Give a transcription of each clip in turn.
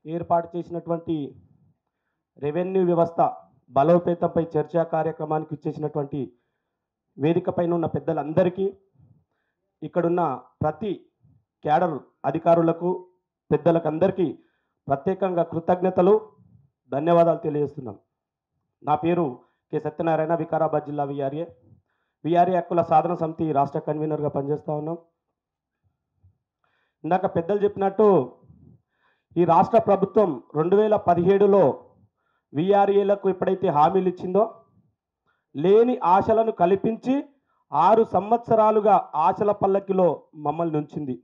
ఏర్పాటు చేసినటువంటి రెవెన్యూ వ్యవస్థ బలోపేతంపై చర్చా కార్యక్రమానికి ఇచ్చేసినటువంటి వేదికపైన ఉన్న పెద్దలందరికీ, ఇక్కడున్న ప్రతి క్యాడర్ అధికారులకు, పెద్దలకు అందరికీ ప్రత్యేకంగా కృతజ్ఞతలు, ధన్యవాదాలు తెలియజేస్తున్నాం. నా పేరు కె సత్యనారాయణ, వికారాబాద్ జిల్లా విఆర్ఏ హక్కుల సాధన సమితి రాష్ట్ర కన్వీనర్గా పనిచేస్తూ ఉన్నాం. ఇందాక పెద్దలు చెప్పినట్టు ఈ రాష్ట్ర ప్రభుత్వం 2017లో విఆర్ఏలకు ఎప్పుడైతే హామీలు ఇచ్చిందో, లేని ఆశలను కల్పించి 6 సంవత్సరాలుగా ఆశల పల్లకిలో మమ్మల్ని ఉంచింది.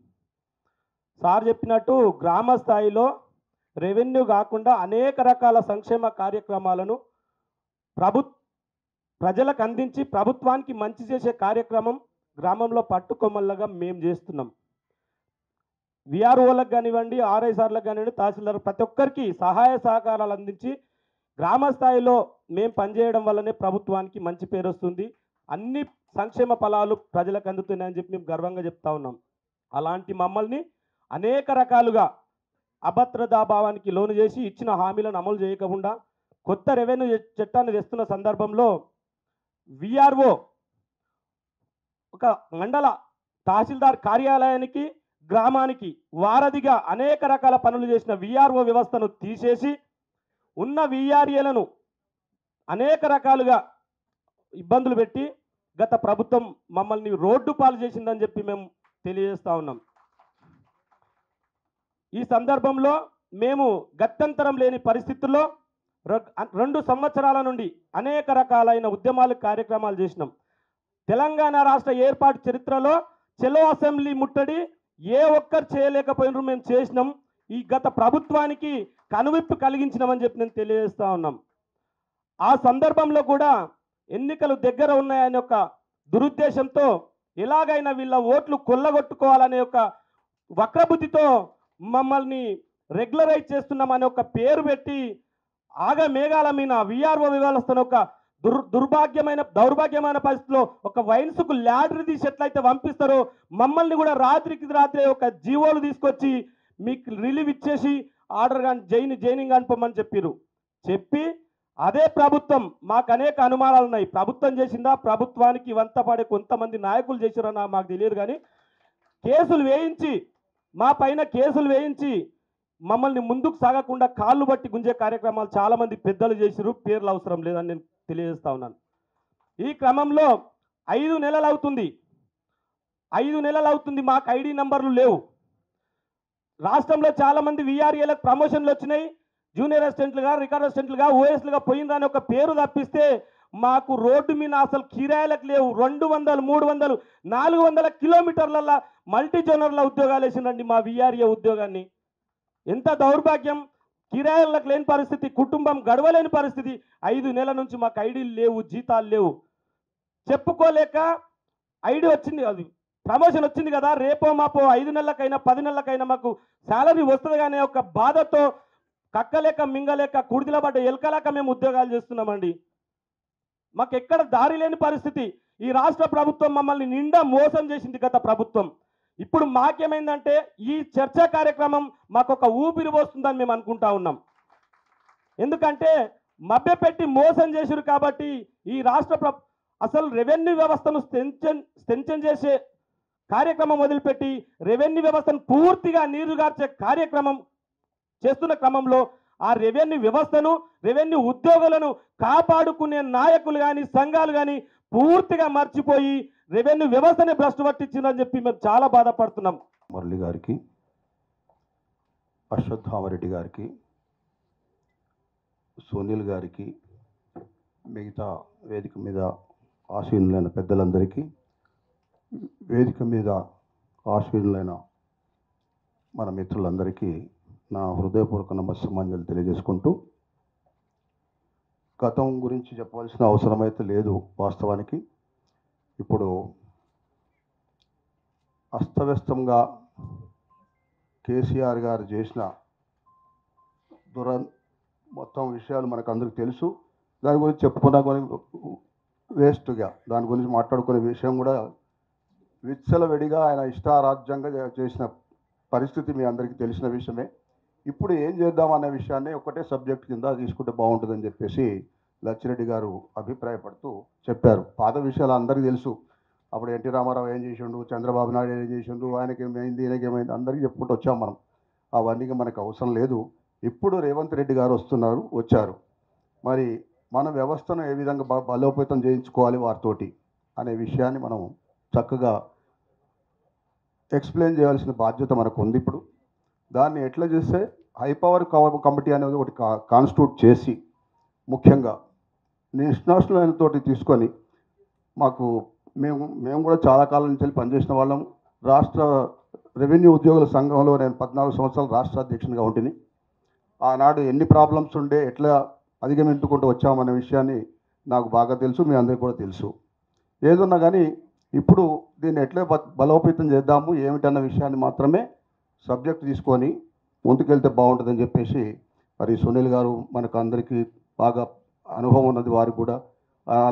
సార్ చెప్పినట్టు గ్రామ స్థాయిలో రెవెన్యూ కాకుండా అనేక రకాల సంక్షేమ కార్యక్రమాలను ప్రజలకు అందించి ప్రభుత్వానికి మంచి చేసే కార్యక్రమం గ్రామంలో పట్టుకొమ్మల్లగా మేము చేస్తున్నాం. విఆర్ఓలకు కానివ్వండి, ఆర్ఐసార్లకు కానివ్వండి, తహసీల్దార్ ప్రతి ఒక్కరికి సహాయ సహకారాలు అందించి గ్రామ స్థాయిలో మేము పనిచేయడం వల్లనే ప్రభుత్వానికి మంచి పేరు వస్తుంది, అన్ని సంక్షేమ ఫలాలు ప్రజలకు అందుతున్నాయని చెప్పి మేము గర్వంగా చెప్తా ఉన్నాం. అలాంటి మమ్మల్ని అనేక రకాలుగా అభద్రతాభావానికి లోను చేసి ఇచ్చిన హామీలను అమలు చేయకుండా కొత్త రెవెన్యూ చట్టాన్ని తెస్తున్న సందర్భంలో విఆర్ఓ ఒక మండల తహసీల్దార్ కార్యాలయానికి, గ్రామానికి వారధిగా అనేక రకాల పనులు చేసిన విఆర్ఓ వ్యవస్థను తీసేసి ఉన్న విఆర్ఏలను అనేక రకాలుగా ఇబ్బందులు పెట్టి గత ప్రభుత్వం మమ్మల్ని రోడ్డు పాలు చేసిందని చెప్పి మేము తెలియజేస్తూ ఉన్నాం. ఈ సందర్భంలో మేము గత్యంతరం లేని పరిస్థితుల్లో 2 సంవత్సరాల నుండి అనేక రకాలైన ఉద్యమాలు, కార్యక్రమాలు చేసినాం. తెలంగాణ రాష్ట్ర ఏర్పాటు చరిత్రలో చెలో అసెంబ్లీ ముట్టడి ఏ ఒక్కరు చేయలేకపోయినారు, మేము చేసినాం. ఈ గత ప్రభుత్వానికి కనువిప్పు కలిగించినామని చెప్పి నేను తెలియజేస్తూ ఉన్నాం. ఆ సందర్భంలో కూడా ఎన్నికలు దగ్గర ఉన్నాయనే ఒక దురుద్దేశంతో ఎలాగైనా వీళ్ళ ఓట్లు కొల్లగొట్టుకోవాలనే ఒక వక్రబుద్ధితో మమ్మల్ని రెగ్యులరైజ్ చేస్తున్నామనే ఒక పేరు పెట్టి ఆగమేఘాల మీద విఆర్ఓ వ్యవస్థను ఒక దౌర్భాగ్యమైన పరిస్థితిలో ఒక వైన్స్కు ల్యాడర్ తీసి ఎట్లయితే పంపిస్తారో మమ్మల్ని కూడా రాత్రికి రాత్రే ఒక జీవోలు తీసుకొచ్చి మీకు రిలీవ్ ఇచ్చేసి ఆర్డర్ కానీ జైనింగ్ అనుకోమని చెప్పి అదే ప్రభుత్వం, మాకు అనేక అనుమానాలు ఉన్నాయి, ప్రభుత్వం చేసిందా, ప్రభుత్వానికి వంతపడే కొంతమంది నాయకులు చేసిరన్నా మాకు తెలియదు, కానీ కేసులు వేయించి మా పైన కేసులు వేయించి మమ్మల్ని ముందుకు సాగకుండా కాళ్ళు బట్టి గుంజే కార్యక్రమాలు చాలామంది పెద్దలు చేసిరు. పేర్లు అవసరం లేదని నేను తెలియజేస్తా ఉన్నాను. ఈ క్రమంలో 5 నెలలు అవుతుంది మాకు ఐడి నంబర్లు లేవు. రాష్ట్రంలో చాలామంది విఆర్ఏలకు ప్రమోషన్లు వచ్చినాయి, జూనియర్ అసిస్టెంట్లుగా, రికార్డ్ అసిస్టెంట్లుగా, ఓఎస్లుగా పోయిందని ఒక పేరు తప్పిస్తే మాకు రోడ్డు మీద అసలు కిరాయిలకు లేవు. 200, 300, 400 కిలోమీటర్లలో మల్టీ జోనర్ల ఉద్యోగాలు వేసిందండి మా విఆర్ఏ ఉద్యోగాన్ని. ఎంత దౌర్భాగ్యం! కిరాయిలకు లేని పరిస్థితి, కుటుంబం గడవలేని పరిస్థితి. 5 నెలల నుంచి మాకు ఐడీలు లేవు, జీతాలు లేవు. చెప్పుకోలేక ఐడి వచ్చింది, అది ప్రమోషన్ వచ్చింది కదా, రేపో మాపో 5 నెలలకైనా 10 నెలలకైనా మాకు శాలరీ వస్తుంది కానీ ఒక బాధతో కక్కలేక మింగలేక కుడిదిలబడ్డ ఎలకలేక మేము ఉద్యోగాలు చేస్తున్నామండి. మాకు ఎక్కడ దారి లేని పరిస్థితి. ఈ రాష్ట్ర ప్రభుత్వం మమ్మల్ని నిండా మోసం చేసింది గత ప్రభుత్వం. ఇప్పుడు మాకేమైందంటే ఈ చర్చా కార్యక్రమం మాకు ఒక ఊపిరి పోస్తుందని మేము అనుకుంటా ఉన్నాం. ఎందుకంటే మభ్యపెట్టి మోసం చేసిరు కాబట్టి ఈ రాష్ట్ర అసలు రెవెన్యూ వ్యవస్థను స్టెన్షన్ చేసే కార్యక్రమం వదిలిపెట్టి రెవెన్యూ వ్యవస్థను పూర్తిగా నీరుగార్చే కార్యక్రమం చేస్తున్న క్రమంలో ఆ రెవెన్యూ వ్యవస్థను, రెవెన్యూ ఉద్యోగులను కాపాడుకునే నాయకులు కానీ, సంఘాలు కానీ పూర్తిగా మర్చిపోయి రెవెన్యూ వ్యవస్థని భ్రష్టు పట్టించిందని చెప్పి మేము చాలా బాధపడుతున్నాం. మురళి గారికి, అశ్వత్థామరెడ్డి గారికి, సునీల్ గారికి, మిగతా వేదిక మీద ఆశీనులైన పెద్దలందరికీ, వేదిక మీద ఆశీనులైన మన మిత్రులందరికీ నా హృదయపూర్వక నమస్సమాంజలు తెలియజేసుకుంటూ, గతం గురించి చెప్పవలసిన అవసరమైతే లేదు. వాస్తవానికి ఇప్పుడు అస్తవ్యస్తంగా కేసీఆర్ గారు చేసిన మొత్తం విషయాలు మనకు అందరికీ తెలుసు. దాని గురించి చెప్పుకున్నా కానీ వేస్ట్గా, దాని గురించి మాట్లాడుకునే విషయం కూడా విచ్చలవిడిగా ఆయన ఇష్టారాజ్యంగా చేసిన పరిస్థితి మీ అందరికీ తెలిసిన విషయమే. ఇప్పుడు ఏం చేద్దాం అనే విషయాన్ని ఒకటే సబ్జెక్ట్ కింద తీసుకుంటే బాగుంటుందని చెప్పేసి లచ్చిరెడ్డి గారు అభిప్రాయపడుతూ చెప్పారు. పాత విషయాలు అందరికీ తెలుసు. అప్పుడు ఎన్టీ రామారావు ఏం చేసిండు, చంద్రబాబు నాయుడు ఏం చేసిండు, ఆయనకి ఏమైంది, ఈయనకి ఏమైంది అందరికీ చెప్పుకుంటూ వచ్చాం మనం. అవన్నీ మనకు అవసరం లేదు. ఇప్పుడు రేవంత్ రెడ్డి గారు వచ్చారు. మరి మన వ్యవస్థను ఏ విధంగా బలోపేతం చేయించుకోవాలి వారితోటి అనే విషయాన్ని మనం చక్కగా ఎక్స్ప్లెయిన్ చేయాల్సిన బాధ్యత మనకు ఉంది. ఇప్పుడు దాన్ని ఎట్లా చేస్తే హై పవర్ కమిటీ అనేది ఒకటి కాన్స్టిట్యూట్ చేసి ముఖ్యంగా నేషనల్ తోటి తీసుకొని మేము కూడా చాలా కాలం నుంచి పనిచేసిన వాళ్ళం. రాష్ట్ర రెవెన్యూ ఉద్యోగుల సంఘంలో నేను 14 సంవత్సరాలు రాష్ట్ర అధ్యక్షునిగా ఉంటుంది. ఆనాడు ఎన్ని ప్రాబ్లమ్స్ ఉండే, ఎట్లా అధిగమించుకుంటూ వచ్చామనే విషయాన్ని నాకు బాగా తెలుసు, మీ అందరికీ కూడా తెలుసు. ఏదున్నా కానీ ఇప్పుడు దీన్ని ఎట్లా బలోపేతం చేద్దాము ఏమిటన్న విషయాన్ని మాత్రమే సబ్జెక్ట్ తీసుకొని ముందుకెళ్తే బాగుంటుందని చెప్పేసి మరి సునీల్ గారు మనకు అందరికీ బాగా అనుభవం ఉన్నది, వారికి కూడా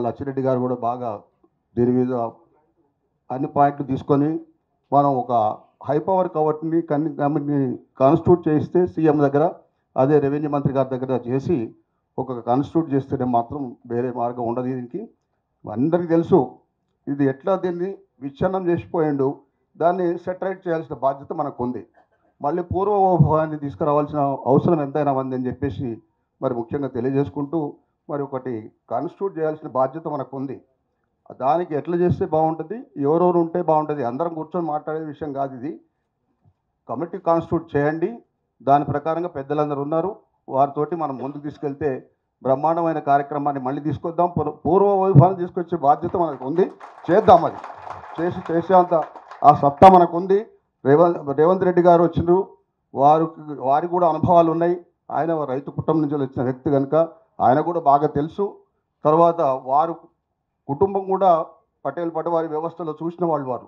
లచ్చిరెడ్డి గారు కూడా బాగా దీని మీద అన్ని పాయింట్లు తీసుకొని మనం ఒక హై పవర్ కమిటీని కాన్స్టిట్యూట్ చేయిస్తే సీఎం దగ్గర, అదే రెవెన్యూ మంత్రి గారి దగ్గర చేసి ఒక కాన్స్టిట్యూట్ చేస్తేనే మాత్రం వేరే మార్గం ఉండదు. దీనికి అందరికీ తెలుసు ఇది ఎట్లా దీన్ని విచ్ఛిన్నం చేసిపోయిండు, దాన్ని సెటరేట్ చేయాల్సిన బాధ్యత మనకు ఉంది. మళ్ళీ పూర్వ వైభవాన్ని తీసుకురావాల్సిన అవసరం ఎంతైనా ఉంది అని చెప్పేసి మరి ముఖ్యంగా తెలియజేసుకుంటూ మరి ఒకటి కాన్స్టిట్యూట్ చేయాల్సిన బాధ్యత మనకు ఉంది. దానికి ఎట్లా చేస్తే బాగుంటుంది, ఎవరెవరు ఉంటే బాగుంటుంది, అందరం కూర్చొని మాట్లాడే విషయం కాదు ఇది. కమిటీ కాన్స్టిట్యూట్ చేయండి, దాని ప్రకారంగా పెద్దలందరూ ఉన్నారు, వారితోటి మనం ముందుకు తీసుకెళ్తే బ్రహ్మాండమైన కార్యక్రమాన్ని మళ్ళీ తీసుకొద్దాం. పూర్వ వైభవాన్ని తీసుకొచ్చే బాధ్యత మనకు ఉంది, చేద్దాం. అది చేసేంత ఆ సత్తా మనకు ఉంది. రేవంత్ రెడ్డి గారు వచ్చిండ్రు, వారికి కూడా అనుభవాలు ఉన్నాయి. ఆయన రైతు కుటుంబం నుంచి వచ్చిన వ్యక్తి కనుక ఆయన కూడా బాగా తెలుసు. తర్వాత వారు కుటుంబం కూడా పటేల్ పటవారి వ్యవస్థలో చూసిన వారు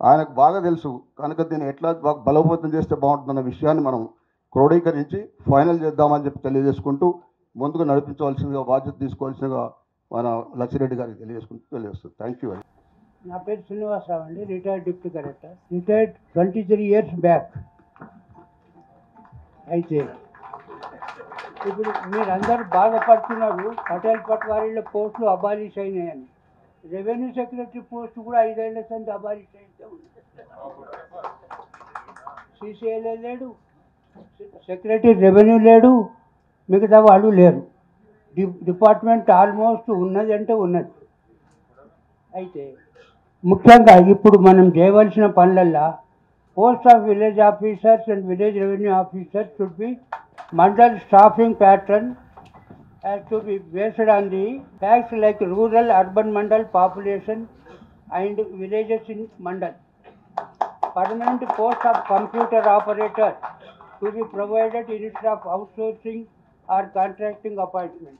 ఆయనకు బాగా తెలుసు కనుక దీన్ని ఎట్లా బలోపేతం చేస్తే బాగుంటుందన్న విషయాన్ని మనం క్రోడీకరించి ఫైనల్ చేద్దామని చెప్పి తెలియజేసుకుంటూ ముందుకు నడిపించవలసిందిగా బాధ్యత తీసుకోవాల్సిందిగా మన లచ్చిరెడ్డి గారికి తెలియజేస్తుంది. Thank you. నా పేరు శ్రీనివాసరావు అండి, retired deputy collector. Retired 23 years back. అయితే ఇప్పుడు మీరందరూ బాధపడుతున్నారు పటేల్ పట్వారీల పోస్టులు అబాలిష్ అయినాయని. రెవెన్యూ సెక్రటరీ పోస్టు కూడా 5 ఏళ్ల సంది అబాలిష్ అయితే ఉంది. సిసిఎల్ఏ లేడు, సెక్రటరీ రెవెన్యూ లేడు, మిగతా వాళ్ళు లేరు. డిపార్ట్మెంట్ ఆల్మోస్ట్ ఉన్నది అంటే ఉన్నది. అయితే ముఖ్యంగా ఇప్పుడు మనం చేయవలసిన పనులల్లో post of village officers and village revenue officers should be mandal staffing pattern has to be based on the facts like rural urban mandal population and villages in mandal. Permanent post of computer operator to be provided instead of outsourcing or contracting appointment.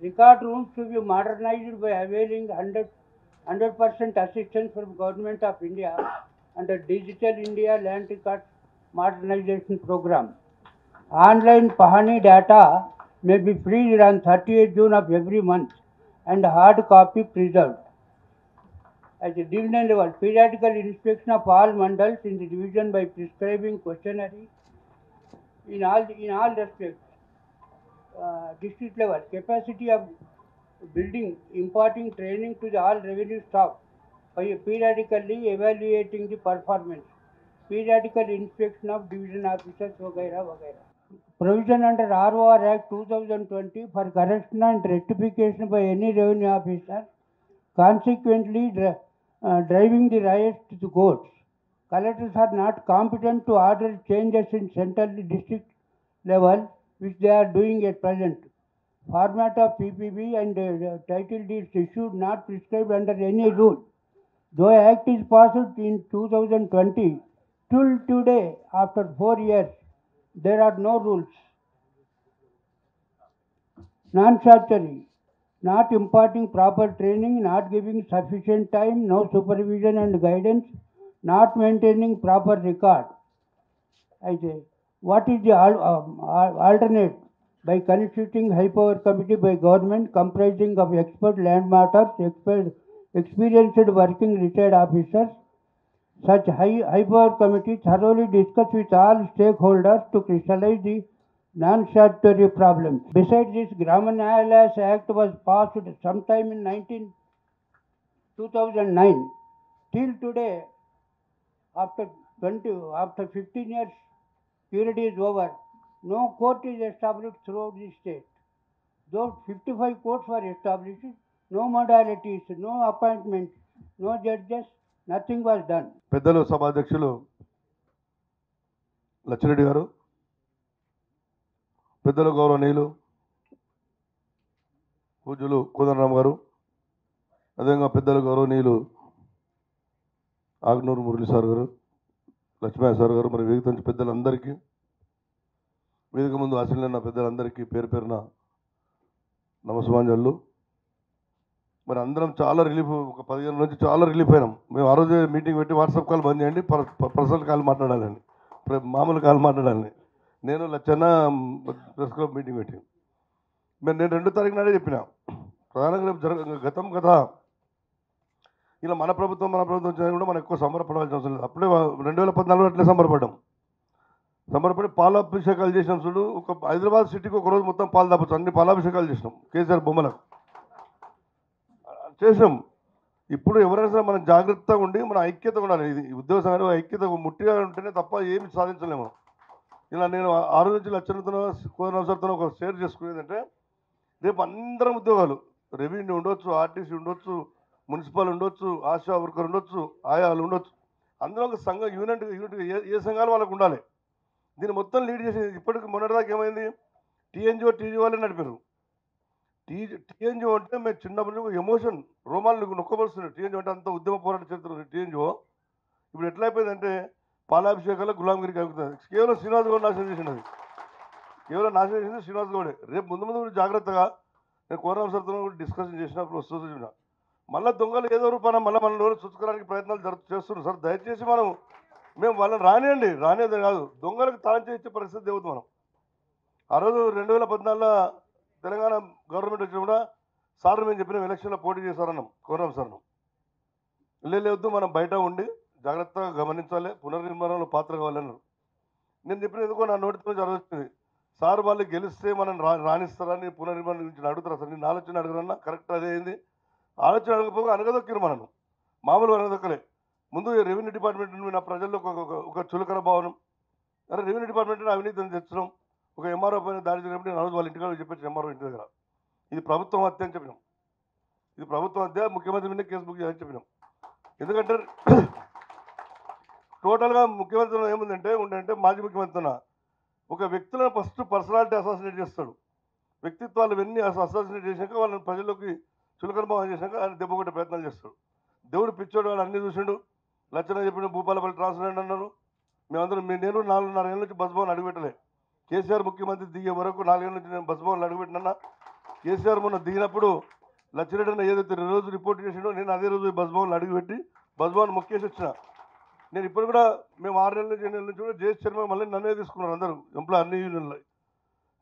Record rooms to be modernized by availing 100% assistance from Government of India under Digital India Land Record Modernization Program. Online Pahani data may be freed on 30th June of every month and hard copy preserved. At the division level, periodical inspection of all mandals in the division by prescribing questionnaire in all respects. District level, capacity of building, imparting training to the all revenue staff by periodically evaluating the performance. Periodical inspection of division officers, वगैरह वगैरह. Provision under ROR Act 2020 for correction and rectification by any revenue officer, consequently driving the riots to the courts. Collectors are not competent to order changes in central district level, which they are doing at present. Format of PPB and title deeds issued not prescribed under any rule. Though Act is passed in 2020, till today, after 4 years, there are no rules. Non-statutory, not imparting proper training, not giving sufficient time, no supervision and guidance, not maintaining proper record. I say, what is the alternate? By constituting high power committee by government comprising of expert land matters, experienced working retired officers, Such high power committee thoroughly discuss with all stakeholders to crystallize the non-statutory problems. Besides this, Grama Nyayalas Act was passed sometime in 2009. Till today, after 15 years period is over, no court is established throughout the state. Those 55 courts were established, no modalities, no appointment, no judges, nothing was done. పెద్దలు సభాధ్యక్షులు లచ్చిరెడ్డి గారు, పెద్దలు గౌరవనీయులు పూజ్యులు కోదండరామ్ గారు, అదేవిధంగా పెద్దలు గౌరవనీయులు ఆగ్నూరు మురళి సార్ గారు, లక్ష్మయ్య సార్ గారు, మరి వేదిక నుంచి పెద్దలందరికీ, వేదిక ముందు ఆశీనులైన పెద్దలందరికీ పేరు పేరున నమస్కారాలు. మరి అందరం చాలా రిలీఫ్, ఒక 15 నుంచి చాలా రిలీఫ్ అయినాం. మేము ఆ రోజే మీటింగ్ పెట్టి వాట్సాప్ కాల్ బంద్ చేయండి, పర్సనల్ కాల్ మాట్లాడాలని, మామూలు కాల్ మాట్లాడాలని నేను లచ్చన్న ప్రెస్ క్లబ్ మీటింగ్ పెట్టి నేను 2 తారీఖు నాడే చెప్పిన. ప్రధానంగా రేపు గతం కదా, ఇలా మన ప్రభుత్వం వచ్చినా కూడా మనం ఎక్కువ సంబరపడాల్సిన అవసరం లేదు. అప్పుడే 2014 అట్లే సంబరపడి పాలాభిషేకాలు చేసినాం చూడు. ఒక హైదరాబాద్ సిటీకి ఒక రోజు మొత్తం పాలు దాపచ్చు, అన్ని పాలాభిషేకాలు చేసినాం కేసీఆర్ బొమ్మలకు చేసాం. ఇప్పుడు ఎవరైనా సరే మనం జాగ్రత్తగా ఉండి మన ఐక్యతగా ఉండాలి. ఇది ఉద్యోగ సంఘాలు ఐక్యత ముట్టిగా ఉంటేనే తప్ప ఏమి సాధించలేము. ఇలా నేను ఆ రోజు నుంచి లచ్చనతో కోదనవసరంతో ఒక షేర్ చేసుకునేదంటే, రేపు అందరం ఉద్యోగాలు, రెవెన్యూ ఉండొచ్చు, ఆర్టీసీ ఉండొచ్చు, మున్సిపల్ ఉండొచ్చు, ఆశా వర్కర్ ఉండొచ్చు, ఆయాలు ఉండొచ్చు, అందులో ఒక సంఘం యూనిట్ ఏ సంఘాలు వాళ్ళకు ఉండాలి. దీన్ని మొత్తం లీడ్ చేసి ఇప్పటికి మొన్నటిదాకా ఏమైంది, టీఎన్జిఓ టీజీఓలే నడిపారు. టీఎన్జిఓ అంటే మేము చిన్నప్పుడు ఎమోషన్ రోమాలు నొక్కబరుస్తున్నాయి. టీఎన్జిఓ అంటే అంత ఉద్యమ పోరాట చరిత్ర టీఎన్జిఓ. ఇప్పుడు ఎట్లయిపోయిందంటే పాలాభిషేకాలు గులాంగిరికి అవుతుంది. కేవలం శ్రీనివాస్ గౌడ్ నాశనం చేసినది, కేవలం నాశనం చేసింది శ్రీనివాస్ గౌడే. రేపు ముందు జాగ్రత్తగా నేను కోరం సార్తో కూడా డిస్కషన్ చేసినప్పుడు వస్తుంది. మళ్ళీ దొంగలు ఏదో రూపాన మళ్ళీ మన రోజు చూసుకోవడానికి ప్రయత్నాలు చేస్తున్నారు సార్. దయచేసి మేము వాళ్ళని రానిదే కాదు, దొంగలకు తాళం చేయించే పరిస్థితి దేవుతుంది మనం. ఆ రోజు 2014లో తెలంగాణ గవర్నమెంట్ వచ్చినా కూడా సార్ మేము చెప్పిన ఎలక్షన్లో పోటీ చేశారన్నాం కోరం సార్ను. లేదు మనం బయట ఉండి జాగ్రత్తగా గమనించాలి, పునర్నిర్మాణంలో పాత్ర కావాలన్నారు. నేను చెప్పిన ఎందుకో నా నోటితో జరుగుతుంది సార్, వాళ్ళు గెలిస్తే మనం రాణిస్తారని పునర్నిర్మాణం గురించి అడుగుతారు సార్. నేను ఆలోచన అడగరన్నా, కరెక్ట్ అదే అయింది. ఆలోచన అడగకపోగా అనగదొక్కిరు మనను, మామూలుగా అనగదొక్కలే. ముందు రెవెన్యూ డిపార్ట్మెంట్ నా ప్రజల్లో ఒక చులకన భావనం, అరే రెవెన్యూ డిపార్ట్మెంట్ అవినీతిని తెచ్చడం, ఒక ఎంఆర్ఓ పైన దాడి జరిగినప్పుడు నేను ఆ రోజు వాళ్ళ ఇంటికాడ చెప్పాను, ఎంఆర్ఓ ఇంటి దగ్గర ఇది ప్రభుత్వం హత్య అని చెప్పినాం. ఇది ప్రభుత్వం హత్య, ముఖ్యమంత్రి మీద కేసు బుక్ చేయాలని చెప్పినాం. ఎందుకంటే టోటల్గా ముఖ్యమంత్రిలో ఏముందంటే మాజీ ముఖ్యమంత్రిన ఒక వ్యక్తులను ఫస్ట్ పర్సనాలిటీ అసాసినేట్ చేస్తాడు. వ్యక్తిత్వాలు ఇవన్నీ అసాసినేట్ చేశాక వాళ్ళని ప్రజల్లోకి చులకన భావం చేశాక ఆయన దెబ్బ కొట్టే ప్రయత్నాలు చేస్తాడు. దేవుడు పిచ్చోడు, వాళ్ళు అన్నీ చూసిండు. లచ్చన చెప్పిన భూపాలపల్లి ట్రాన్స్ఫర్ అన్నారు. మేమందరం నేను 4.5 ఏళ్ళ నుంచి బస్ భవన్ అడుగుపెట్టలే. కేసీఆర్ ముఖ్యమంత్రి దిగే వరకు 4 ఏళ్ళ నుంచి నేను బస్ భవన్లు అడుగుపెట్టినా. కేసీఆర్ మొన్న దిగినప్పుడు లచ్చిరెడ్డి అన్న ఏదైతే రోజు రిపోర్ట్ చేసిండో నేను అదే రోజు బస్ భవన్లు అడుగుపెట్టి బస్ భవన్ మొక్కేసి వచ్చిన. నేను ఇప్పుడు కూడా మేము 6 నెలల నుంచి 7 నెలల నుంచి కూడా జేఎస్ చైర్మన్ మళ్ళీ నన్నే తీసుకున్నారు అందరూ ఎంప్లాయ్ అన్ని యూనియన్లు.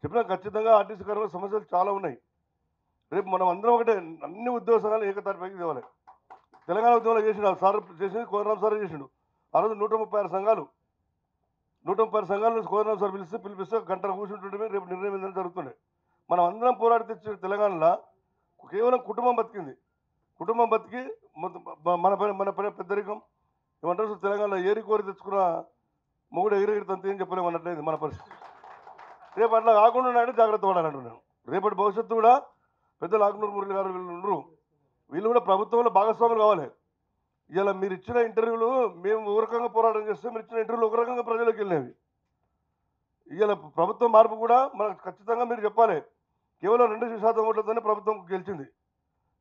చెప్పినా ఖచ్చితంగా ఆర్టీసీ కార్మికుల సమస్యలు చాలా ఉన్నాయి. రేపు మనం అందరం ఒకటే, అన్ని ఉద్యోగ సంఘాలు ఏకతాటిపైకి తేవాలి. తెలంగాణ ఉద్యమంలో చేసిండు సార్, చేసింది కోదరాం సార్ చేసిండు. ఆ రోజు 136 సంఘాలు కోదరాం సార్ పిలిపిస్తే గంట కూర్చుంటుంటే రేపు నిర్ణయం ఏంటంటే జరుగుతుండే. మనం అందరం పోరాడి తెచ్చిన తెలంగాణలో కేవలం కుటుంబం బతికింది. కుటుంబం బతికి మన పైన పెద్దరికం ఏమంటారు, తెలంగాణలో ఏరి కోరి తెచ్చుకున్న మొగుడు ఎగిరెగిరి తంత ఏం చెప్పలేము అన్నట్లేదు మన పరిస్థితి. రేపు అట్లా కాకుండా ఉన్నాయంటే జాగ్రత్త పడాలంటున్నాను. రేపటి భవిష్యత్తు కూడా పెద్దలు ఆగ్నూరు మురళి గారు వీళ్ళు ఉండరు, వీళ్ళు కూడా ప్రభుత్వంలో భాగస్వాములు కావాలి. ఇలా మీరు ఇచ్చిన ఇంటర్వ్యూలు మేము ఒక రకంగా పోరాటం చేస్తే మీరు ఇచ్చిన ఇంటర్వ్యూలు ఒక రకంగా ప్రజలకు వెళ్ళినవి. ఇలా ప్రభుత్వం మార్పు కూడా మనకు ఖచ్చితంగా మీరు చెప్పాలి. కేవలం 2% ఓట్లతోనే ప్రభుత్వం గెలిచింది,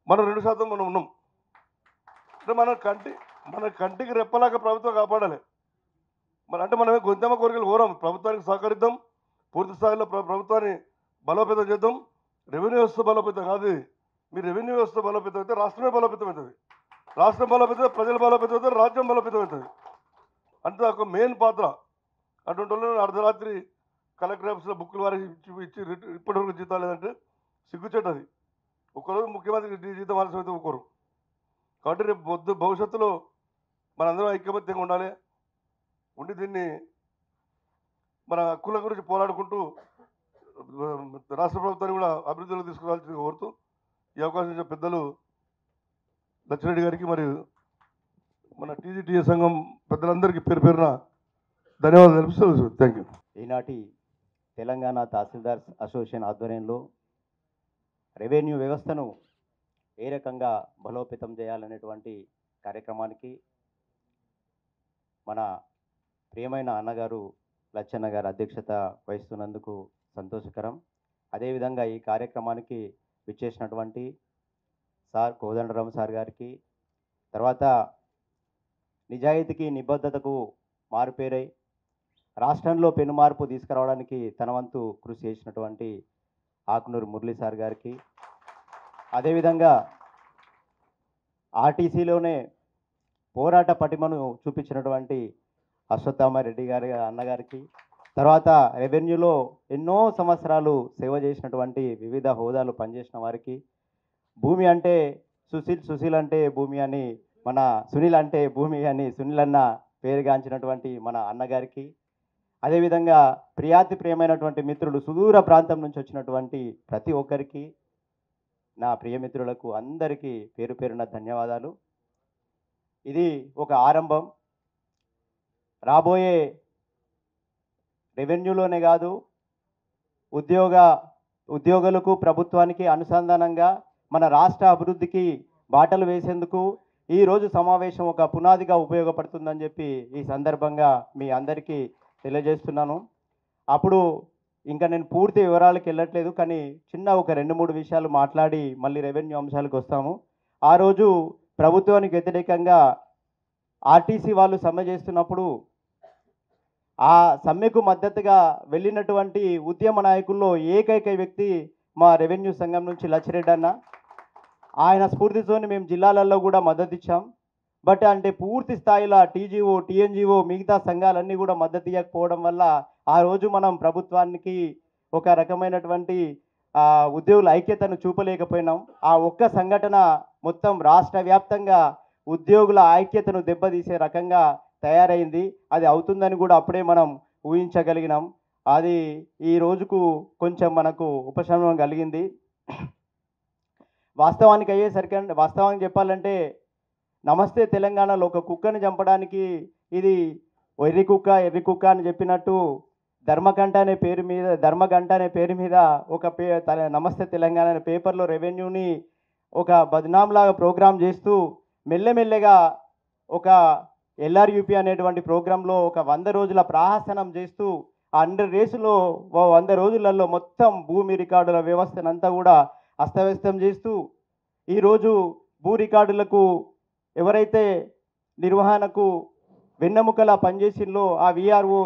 మనం 2% మనం ఉన్నాం. అంటే మన కంటికి రెప్పలాగా ప్రభుత్వం కాపాడాలి. అంటే మనమే గొంతెమ్మ కోరికలు కోరాం, ప్రభుత్వానికి సహకరిద్దాం, పూర్తి స్థాయిలో ప్రభుత్వాన్ని బలోపేతం చేద్దాం. రెవెన్యూ వ్యవస్థ బలోపేతం కాదు, మీరు రెవెన్యూ వ్యవస్థ బలోపేతం అయితే రాష్ట్రమే బలోపేతం అవుతుంది, రాష్ట్రం బలోపేతం ప్రజలు బలోపేతం అవుతారు, రాజ్యం బలోపేతం అవుతుంది. అంతే ఒక మెయిన్ పాత్ర. అటువంటి వాళ్ళు అర్ధరాత్రి కలెక్టర్ ఆఫీస్లో బుక్కులు వారి ఇచ్చి ఇప్పటివరకు జీతాలు లేదంటే సిగ్గుచేట. అది ఒకరోజు ముఖ్యమంత్రికి జీతం ఆలస్యం అయితే ఒక్కరు. కాబట్టి రేపు భవిష్యత్తులో మనందరం ఐక్యమత్యంగా ఉండాలి, ఉండి దీన్ని మన హక్కుల గురించి పోరాడుకుంటూ రాష్ట్ర ప్రభుత్వాన్ని కూడా అభివృద్ధిలో తీసుకురావాల్సింది కోరుతూ ఈ అవకాశం ఇచ్చిన పెద్దలు లచ్చిరెడ్డి గారికి మరియు మన టీజీటీఏ సంఘం పెద్దలందరికీ పేరు పేరున ధన్యవాదాలు తెలుపుతూ థ్యాంక్ యూ. ఈనాటి తెలంగాణ తహసీల్దార్స్ అసోసియేషన్ ఆధ్వర్యంలో రెవెన్యూ వ్యవస్థను ఏ రకంగా బలోపేతం చేయాలనేటువంటి కార్యక్రమానికి మన ప్రియమైన అన్నగారు లచ్చన్న గారు అధ్యక్షత వహిస్తున్నందుకు సంతోషకరం. అదేవిధంగా ఈ కార్యక్రమానికి విచ్చేసినటువంటి సార్ కోదండరామ్ సార్ గారికి, తర్వాత నిజాయితీకి నిబద్ధతకు మారుపేరై రాష్ట్రంలో పెనుమార్పు తీసుకురావడానికి తన వంతు కృషి చేసినటువంటి ఆకునూరు మురళీ సార్ గారికి, అదేవిధంగా ఆర్టీసీలోనే పోరాట పటిమను చూపించినటువంటి అశ్వత్థామారెడ్డి గారి అన్నగారికి, తర్వాత రెవెన్యూలో ఎన్నో సంవత్సరాలు సేవ చేసినటువంటి వివిధ హోదాలు పనిచేసిన వారికి, భూమి అంటే సుశీల్ అంటే భూమి అని, మన సునీల్ అంటే భూమి అని సునీల్ అన్న పేరుగాంచినటువంటి మన అన్నగారికి, అదేవిధంగా ప్రియాతి ప్రియమైనటువంటి మిత్రులు సుదూర ప్రాంతం నుంచి వచ్చినటువంటి ప్రతి ఒక్కరికి, నా ప్రియమిత్రులకు అందరికీ పేరు పేరున ధన్యవాదాలు. ఇది ఒక ఆరంభం. రాబోయే రెవెన్యూలోనే కాదు, ఉద్యోగులకు ప్రభుత్వానికి అనుసంధానంగా మన రాష్ట్ర అభివృద్ధికి బాటలు వేసేందుకు ఈరోజు సమావేశం ఒక పునాదిగా ఉపయోగపడుతుందని చెప్పి ఈ సందర్భంగా మీ అందరికీ తెలియజేస్తున్నాను. అప్పుడు ఇంకా నేను పూర్తి వివరాలకు వెళ్ళట్లేదు, కానీ చిన్న ఒక 2-3 విషయాలు మాట్లాడి మళ్ళీ రెవెన్యూ అంశాలకు వస్తాము. ఆ రోజు ప్రభుత్వానికి వ్యతిరేకంగా ఆర్టీసీ వాళ్ళు సమ్మె చేస్తున్నప్పుడు ఆ సమ్మెకు మద్దతుగా వెళ్ళినటువంటి ఉద్యమ నాయకుల్లో ఏకైక వ్యక్తి మా రెవెన్యూ సంఘం నుంచి లచ్చిరెడ్డి అన్న. ఆయన స్ఫూర్తితోని మేము జిల్లాలలో కూడా మద్దతు ఇచ్చాం. బట్ అంటే పూర్తి స్థాయిలో టీజీఓ, టీఎన్జిఓ, మిగతా సంఘాలన్నీ కూడా మద్దతు ఇవ్వకపోవడం వల్ల ఆ రోజు మనం ప్రభుత్వానికి ఒక రకమైనటువంటి ఉద్యోగుల ఐక్యతను చూపలేకపోయినాం. ఆ ఒక్క సంఘటన మొత్తం రాష్ట్ర వ్యాప్తంగా ఉద్యోగుల ఐక్యతను దెబ్బతీసే రకంగా తయారైంది. అది అవుతుందని కూడా అప్పుడే మనం ఊహించగలిగినాం. అది ఈ రోజుకు కొంచెం మనకు ఉపశమనం కలిగింది. వాస్తవానికి చెప్పాలంటే నమస్తే తెలంగాణలో ఒక కుక్కని చంపడానికి ఇది ఎర్రి కుక్క అని చెప్పినట్టు ధర్మగంట అనే పేరు మీద ఒక నమస్తే తెలంగాణ అనే పేపర్లో రెవెన్యూని ఒక బద్నాంలాగా ప్రోగ్రాం చేస్తూ మెల్లమెల్లగా ఒక ఎల్ఆర్యూపీ అనేటువంటి ప్రోగ్రాంలో ఒక 100 రోజుల ప్రహసనం చేస్తూ ఆ 100 రేసులో 100 రోజులలో మొత్తం భూమి రికార్డుల వ్యవస్థనంతా కూడా అస్తవ్యస్తం చేస్తూ ఈరోజు భూ రికార్డులకు ఎవరైతే నిర్వహణకు వెన్నెముకలా పనిచేసిందో ఆ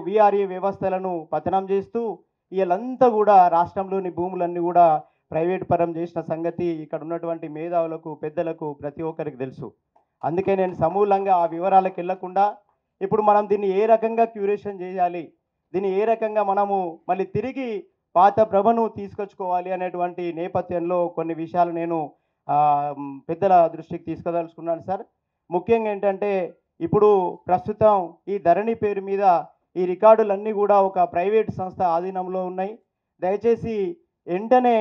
విఆర్ఏ వ్యవస్థలను పతనం చేస్తూ వీళ్ళంతా కూడా రాష్ట్రంలోని భూములన్నీ కూడా ప్రైవేట్ పరం చేసిన సంగతి ఇక్కడ ఉన్నటువంటి మేధావులకు, పెద్దలకు ప్రతి ఒక్కరికి తెలుసు. అందుకే నేను సమూలంగా ఆ వివరాలకు వెళ్లకుండా ఇప్పుడు మనం దీన్ని ఏ రకంగా క్యూరేషన్ చేయాలి, దీన్ని ఏ రకంగా మనము మళ్ళీ తిరిగి పాత ప్రభను తీసుకొచ్చుకోవాలి అనేటువంటి నేపథ్యంలో కొన్ని విషయాలు నేను పెద్దల దృష్టికి తీసుకుదలుచుకున్నాను సార్. ముఖ్యంగా ఏంటంటే ఇప్పుడు ప్రస్తుతం ఈ ధరణి పేరు మీద ఈ రికార్డులన్నీ కూడా ఒక ప్రైవేట్ సంస్థ ఆధీనంలో ఉన్నాయి. దయచేసి వెంటనే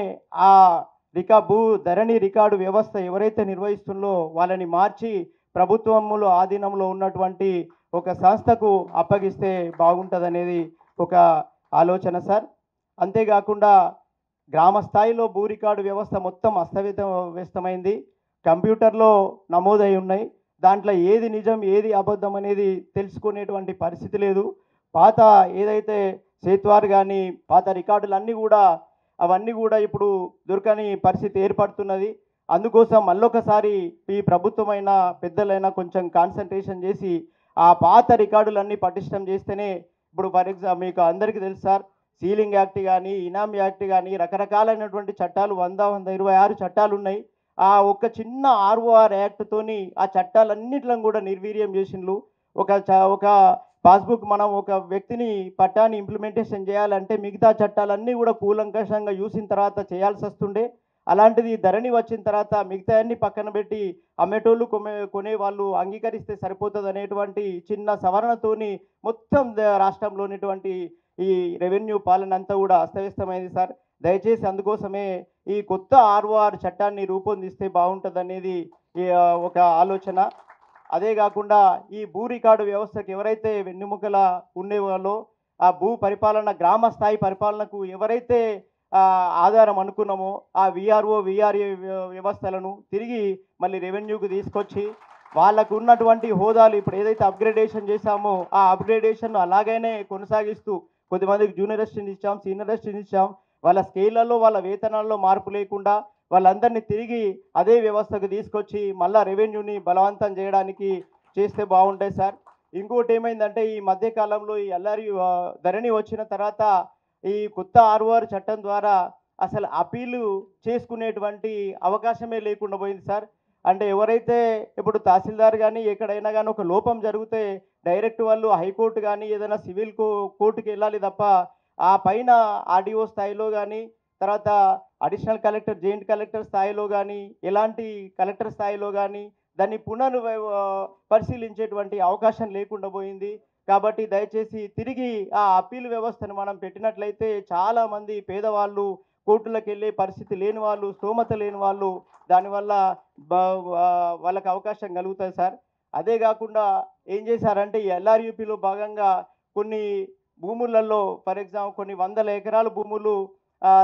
ఆ ధరణి రికార్డు వ్యవస్థ ఎవరైతే నిర్వహిస్తుందో వాళ్ళని మార్చి ప్రభుత్వములో ఆధీనంలో ఉన్నటువంటి ఒక సంస్థకు అప్పగిస్తే బాగుంటుందనేది ఒక ఆలోచన సార్. అంతేకాకుండా గ్రామ స్థాయిలో భూ రికార్డు వ్యవస్థ మొత్తం అస్తవ్యస్తమైంది. కంప్యూటర్లో నమోదై ఉన్నాయి. దాంట్లో ఏది నిజం ఏది అబద్ధం అనేది తెలుసుకునేటువంటి పరిస్థితి లేదు. పాత ఏదైతే సేత్వార్ కానీ పాత రికార్డులన్నీ కూడా అవన్నీ కూడా ఇప్పుడు దొరకని పరిస్థితి ఏర్పడుతున్నది. అందుకోసం మళ్ళొకసారి ఈ ప్రభుత్వమైన పెద్దలైనా కొంచెం కాన్సన్ట్రేషన్ చేసి ఆ పాత రికార్డులన్నీ పటిష్టం చేస్తేనే ఇప్పుడు ఫర్ ఎగ్జాంపుల్ మీకు అందరికీ తెలుసు సార్, సీలింగ్ యాక్ట్ కానీ ఇనామ్ యాక్ట్ కానీ రకరకాలైనటువంటి చట్టాలు 126 చట్టాలు ఉన్నాయి. ఆ ఒక్క చిన్న ఆర్ఓఆర్ యాక్ట్తోని ఆ చట్టాలన్నింటిలో కూడా నిర్వీర్యం చేసిండ్రు. ఒక పాస్బుక్ మనం ఒక వ్యక్తిని పట్టాన్ని ఇంప్లిమెంటేషన్ చేయాలంటే మిగతా చట్టాలన్నీ కూడా కూలంకషంగా చూసిన తర్వాత చేయాల్సి వస్తుండే. అలాంటిది ధరణి వచ్చిన తర్వాత మిగతా అన్ని పక్కన పెట్టి అమ్మేటోళ్ళు కొనే వాళ్ళు అంగీకరిస్తే సరిపోతుంది అనేటువంటి చిన్న సవరణతోని మొత్తం రాష్ట్రంలో ఉన్నటువంటి ఈ రెవెన్యూ పాలన అంతా కూడా అస్తవ్యస్తమైంది సార్. దయచేసి అందుకోసమే ఈ కొత్త ఆర్ఓఆర్ చట్టాన్ని రూపొందిస్తే బాగుంటుంది అనేది ఒక ఆలోచన. అదే కాకుండా ఈ భూ రికార్డు వ్యవస్థకు ఎవరైతే వెన్నెముకల ఉండేవాళ్ళో ఆ భూ పరిపాలన గ్రామ స్థాయి పరిపాలనకు ఎవరైతే ఆధారం అనుకున్నామో ఆ విఆర్ఏ వ్యవస్థలను తిరిగి మళ్ళీ రెవెన్యూకి తీసుకొచ్చి వాళ్ళకు ఉన్నటువంటి హోదాలు ఇప్పుడు ఏదైతే అప్గ్రేడేషన్ చేశామో ఆ అప్గ్రేడేషన్ అలాగైనే కొనసాగిస్తూ కొద్దిమందికి జూనియర్ అసిస్టెంట్ ఇచ్చాం, సీనియర్ అసిస్టెంట్ ఇచ్చాం, వాళ్ళ స్కేళ్లలో వాళ్ళ వేతనాల్లో మార్పు లేకుండా వాళ్ళందరినీ తిరిగి అదే వ్యవస్థకు తీసుకొచ్చి మళ్ళా రెవెన్యూని బలవంతం చేయడానికి చేస్తే బాగుంటాయి సార్. ఇంకోటి ఏమైందంటే ఈ మధ్యకాలంలో ఈ ధరణి వచ్చిన తర్వాత ఈ కొత్త ఆర్ఓఆర్ చట్టం ద్వారా అసలు అపీలు చేసుకునేటువంటి అవకాశమే లేకుండా పోయింది సార్. అంటే ఎవరైతే ఇప్పుడు తహసీల్దార్ కానీ ఎక్కడైనా కానీ ఒక లోపం జరిగితే డైరెక్ట్ వాళ్ళు హైకోర్టు కానీ ఏదైనా సివిల్ కోర్టుకి వెళ్ళాలి తప్ప ఆ పైన ఆర్డీఓ స్థాయిలో కానీ తర్వాత అడిషనల్ కలెక్టర్, జాయింట్ కలెక్టర్ స్థాయిలో కానీ ఎలాంటి కలెక్టర్ స్థాయిలో కానీ దాన్ని పరిశీలించేటువంటి అవకాశం లేకుండా పోయింది. కాబట్టి దయచేసి తిరిగి ఆ అప్పీల్ వ్యవస్థను మనం పెట్టినట్లయితే చాలామంది పేదవాళ్ళు, కోర్టులకు వెళ్ళే పరిస్థితి లేని వాళ్ళు, స్తోమత లేని వాళ్ళు దానివల్ల వాళ్ళకి అవకాశం కలుగుతుంది సార్. అదే కాకుండా ఏం చేశారంటే ఈ ఎల్ఆర్యూపీలో భాగంగా కొన్ని భూములలో ఫర్ ఎగ్జాంపుల్ కొన్ని వందల ఎకరాల భూములు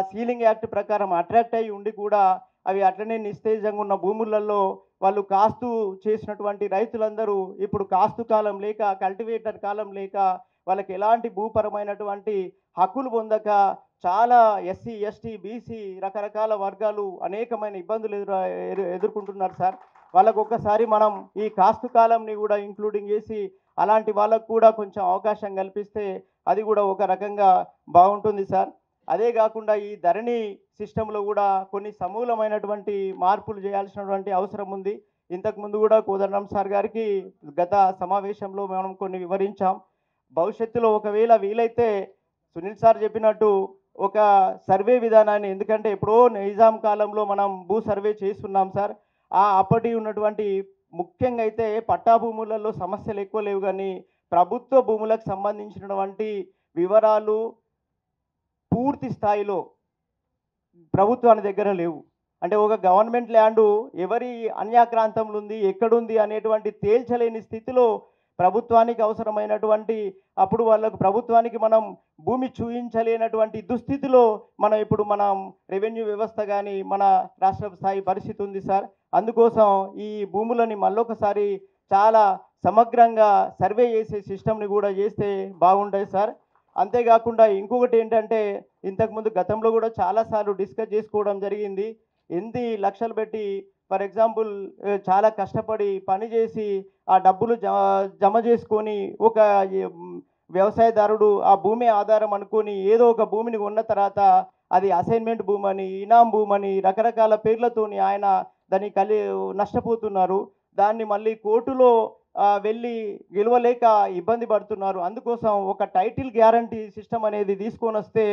సీలింగ్ యాక్ట్ ప్రకారం అట్రాక్ట్ అయ్యి ఉండి కూడా అవి అట్లనే నిస్తేజంగా ఉన్న భూములలో వాళ్ళు కాస్తు చేసినటువంటి రైతులందరూ ఇప్పుడు కాస్తు కాలం లేక కల్టివేటర్ కాలం లేక వాళ్ళకి ఎలాంటి భూపరమైనటువంటి హక్కులు పొందక చాలా ఎస్సీ, ఎస్టీ, బీసీ రకరకాల వర్గాలు అనేకమైన ఇబ్బందులు ఎదుర్కొంటున్నారు సార్. వాళ్ళకు ఒక్కసారి మనం ఈ కాస్తు కాలంని కూడా ఇంక్లూడింగ్ చేసి అలాంటి వాళ్ళకు కూడా కొంచెం అవకాశం కల్పిస్తే అది కూడా ఒక రకంగా బాగుంటుంది సార్. అదే కాకుండా ఈ ధరణి సిస్టంలో కూడా కొన్ని సమూలమైనటువంటి మార్పులు చేయాల్సినటువంటి అవసరం ఉంది. ఇంతకుముందు కూడా కోదండరాం సార్ గారికి గత సమావేశంలో మనం కొన్ని వివరించాం. భవిష్యత్తులో ఒకవేళ వీలైతే సునీల్ సార్ చెప్పినట్టు ఒక సర్వే విధానాన్ని, ఎందుకంటే ఎప్పుడో నిజాం కాలంలో మనం భూ సర్వే చేస్తున్నాం సార్. అప్పటి ఉన్నటువంటి ముఖ్యంగా అయితే పట్టా భూములలో సమస్యలు ఎక్కువ లేవు, కానీ ప్రభుత్వ భూములకు సంబంధించినటువంటి వివరాలు పూర్తి స్థాయిలో ప్రభుత్వాని దగ్గర లేవు. అంటే ఒక గవర్నమెంట్ ల్యాండు ఎవరి అన్యాక్రాంతంలో ఉంది, ఎక్కడుంది అనేటువంటి తేల్చలేని స్థితిలో ప్రభుత్వానికి అవసరమైనటువంటి అప్పుడు వాళ్ళకు ప్రభుత్వానికి మనం భూమి చూపించలేనటువంటి దుస్థితిలో మనం రెవెన్యూ వ్యవస్థ కానీ మన రాష్ట్ర స్థాయి పరిస్థితి ఉంది సార్. అందుకోసం ఈ భూములని మళ్ళొకసారి చాలా సమగ్రంగా సర్వే చేసే సిస్టమ్ని కూడా చేస్తే బాగుంటుంది సార్. అంతేకాకుండా ఇంకొకటి ఏంటంటే ఇంతకుముందు గతంలో కూడా చాలాసార్లు డిస్కస్ చేసుకోవడం జరిగింది. ఎన్ని లక్షలు పెట్టి ఫర్ ఎగ్జాంపుల్ చాలా కష్టపడి పనిచేసి ఆ డబ్బులు జమ చేసుకొని ఒక వ్యవసాయదారుడు ఆ భూమి ఆధారం అనుకొని ఏదో ఒక భూమిని కొన్న తర్వాత అది అసైన్మెంట్ భూమని, ఇనాం భూమని రకరకాల పేర్లతోని ఆయన దాన్ని నష్టపోతున్నారు. దాన్ని మళ్ళీ కోర్టులో వెళ్ళి గెలవలేక ఇబ్బంది పడుతున్నారు. అందుకోసం ఒక టైటిల్ గ్యారంటీ సిస్టమ్ అనేది తీసుకొని వస్తే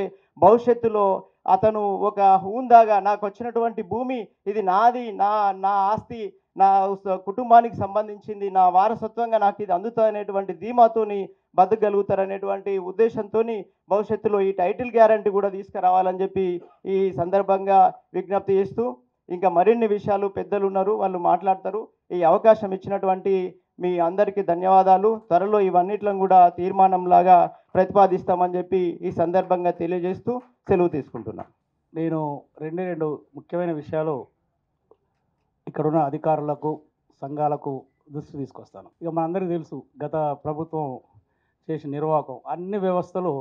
భవిష్యత్తులో అతను ఒక హూందాగా నాకు వచ్చినటువంటి భూమి ఇది నాది, నా ఆస్తి, నా కుటుంబానికి సంబంధించింది, నా వారసత్వంగా నాకు ఇది అందుతుందనేటువంటి ధీమాతోని బతకగలుగుతారనేటువంటి ఉద్దేశంతో భవిష్యత్తులో ఈ టైటిల్ గ్యారంటీ కూడా తీసుకురావాలని చెప్పి ఈ సందర్భంగా విజ్ఞప్తి చేస్తూ, ఇంకా మరిన్ని విషయాలు పెద్దలు ఉన్నారు, వాళ్ళు మాట్లాడతారు. ఈ అవకాశం ఇచ్చినటువంటి మీ అందరికీ ధన్యవాదాలు. త్వరలో ఇవన్నిట్లను కూడా తీర్మానంలాగా ప్రతిపాదిస్తామని చెప్పి ఈ సందర్భంగా తెలియజేస్తూ సెలవు తీసుకుంటున్నాను. నేను రెండు ముఖ్యమైన విషయాలు ఇక్కడున్న అధికారులకు, సంఘాలకు దృష్టి తీసుకొస్తాను. ఇక మనందరికీ తెలుసు గత ప్రభుత్వం చేసిన నిర్వాహకం అన్ని వ్యవస్థలు,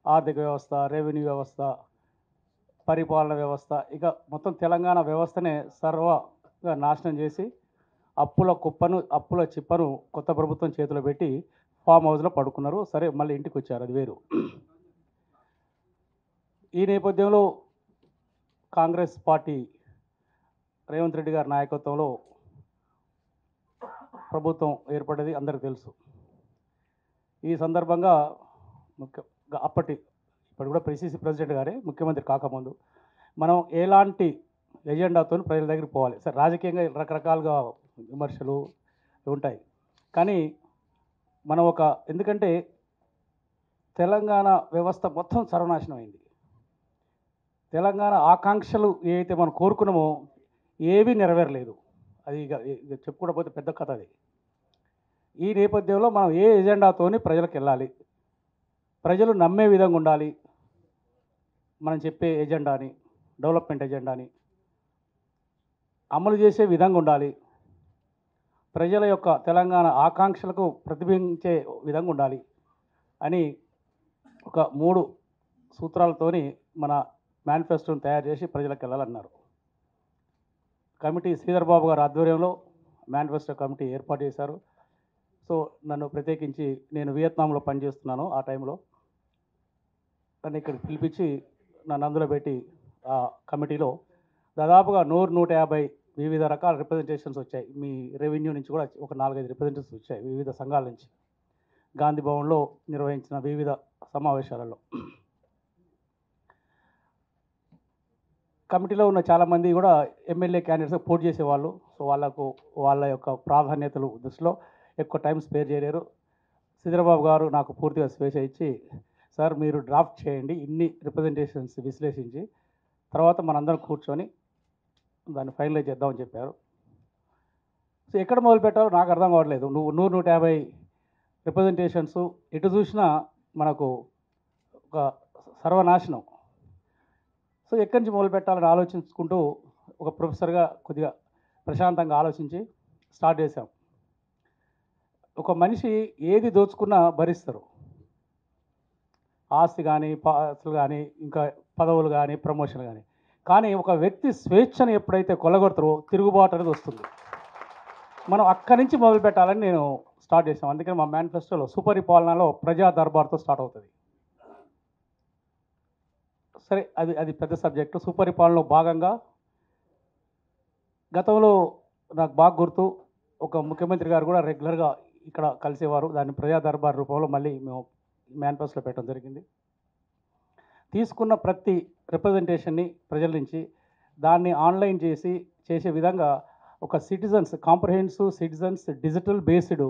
ఆర్థిక వ్యవస్థ, రెవెన్యూ వ్యవస్థ, పరిపాలన వ్యవస్థ, ఇక మొత్తం తెలంగాణ వ్యవస్థనే సర్వగా నాశనం చేసి అప్పుల చిప్పను కొత్త ప్రభుత్వం చేతిలో పెట్టి ఫామ్ హౌస్లో పడుకున్నారు. సరే, మళ్ళీ ఇంటికి వచ్చారు, అది వేరు. ఈ నేపథ్యంలో కాంగ్రెస్ పార్టీ రేవంత్ రెడ్డి గారి నాయకత్వంలో ప్రభుత్వం ఏర్పడ్డది అందరికీ తెలుసు. ఈ సందర్భంగా ఇప్పటి కూడా పిసిసి ప్రెసిడెంట్ గారే ముఖ్యమంత్రి కాకముందు మనం ఎలాంటి ఎజెండాతో ప్రజల దగ్గరికి పోవాలి. సరే, రాజకీయంగా రకరకాలుగా విమర్శలు ఉంటాయి, కానీ మనం ఎందుకంటే తెలంగాణ వ్యవస్థ మొత్తం సర్వనాశనం అయింది. తెలంగాణ ఆకాంక్షలు ఏవైతే మనం కోరుకున్నామో ఏవీ నెరవేరలేదు. అది ఇక చెప్పుకోకపోతే పెద్ద కథ అది. ఈ నేపథ్యంలో మనం ఏ ఎజెండాతోని ప్రజలకు వెళ్ళాలి, ప్రజలు నమ్మే విధంగా ఉండాలి, మనం చెప్పే ఎజెండాని, డెవలప్మెంట్ ఎజెండాని అమలు చేసే విధంగా ఉండాలి, ప్రజల యొక్క తెలంగాణ ఆకాంక్షలకు ప్రతిబింబించే విధంగా ఉండాలి అని ఒక 3 సూత్రాలతోని మన మేనిఫెస్టోని తయారు చేసి ప్రజలకు వెళ్ళాలన్నారు. కమిటీ శ్రీధర్ బాబు గారి ఆధ్వర్యంలో మేనిఫెస్టో కమిటీ ఏర్పాటు చేశారు. సో నన్ను ప్రత్యేకించి, నేను వియత్నాంలో పనిచేస్తున్నాను ఆ టైంలో, నన్ను ఇక్కడ పిలిపించి నన్ను అందులో పెట్టి ఆ కమిటీలో దాదాపుగా 150 వివిధ రకాల రిప్రజెంటేషన్స్ వచ్చాయి. మీ రెవెన్యూ నుంచి కూడా ఒక 4-5 రిప్రజెంటేషన్స్ వచ్చాయి వివిధ సంఘాల నుంచి, గాంధీ భవన్లో నిర్వహించిన వివిధ సమావేశాలలో. కమిటీలో ఉన్న చాలామంది కూడా ఎమ్మెల్యే క్యాండిడేట్స్గా పోటీ చేసేవాళ్ళు. సో వాళ్ళ యొక్క ప్రాధాన్యతలు దృష్టిలో ఎక్కువ టైం స్పేర్ చేయలేరు. శ్రీధరబాబు గారు నాకు పూర్తిగా స్వేచ్ఛ ఇచ్చి, సార్ మీరు డ్రాఫ్ట్ చేయండి, ఇన్ని రిప్రజెంటేషన్స్ విశ్లేషించి తర్వాత మనందరం కూర్చొని దాన్ని ఫైనలైజ్ చేద్దామని చెప్పారు. సో ఎక్కడ మొదలు పెట్టాలో నాకు అర్థం కావట్లేదు. 100-150 రిప్రజెంటేషన్స్, ఎటు చూసినా మనకు ఒక సర్వనాశనం. సో ఎక్కడి నుంచి మొదలు పెట్టాలని ఆలోచించుకుంటూ ఒక ప్రొఫెసర్గా కొద్దిగా ప్రశాంతంగా ఆలోచించి స్టార్ట్ చేశాం. ఒక మనిషి ఏది దోచుకున్నా భరిస్తారు, ఆస్తి కానీ, పాస్తులు కానీ, ఇంకా పదవులు కానీ, ప్రమోషన్ కానీ. కానీ ఒక వ్యక్తి స్వేచ్ఛను ఎప్పుడైతే కొలగొడతారో తిరుగుబాటు అనేది వస్తుంది. మనం అక్కడి నుంచి మొదలు పెట్టాలని నేను స్టార్ట్ చేసాం. అందుకని మా మేనిఫెస్టోలో సుపరిపాలనలో ప్రజా దర్బార్తో స్టార్ట్ అవుతుంది. సరే, అది పెద్ద సబ్జెక్టు. సుపరిపాలనలో భాగంగా గతంలో నాకు బాగా గుర్తు, ఒక ముఖ్యమంత్రి గారు కూడా రెగ్యులర్గా ఇక్కడ కలిసేవారు. దాన్ని ప్రజా దర్బార్ రూపంలో మళ్ళీ మేము మేనిఫెస్టోలో పెట్టడం జరిగింది. తీసుకున్న ప్రతి రిప్రజెంటేషన్ని ప్రజల నుంచి దాన్ని ఆన్లైన్ చేసే విధంగా ఒక కాంప్రహెన్సివ్ సిటిజన్స్ డిజిటల్ బేస్డ్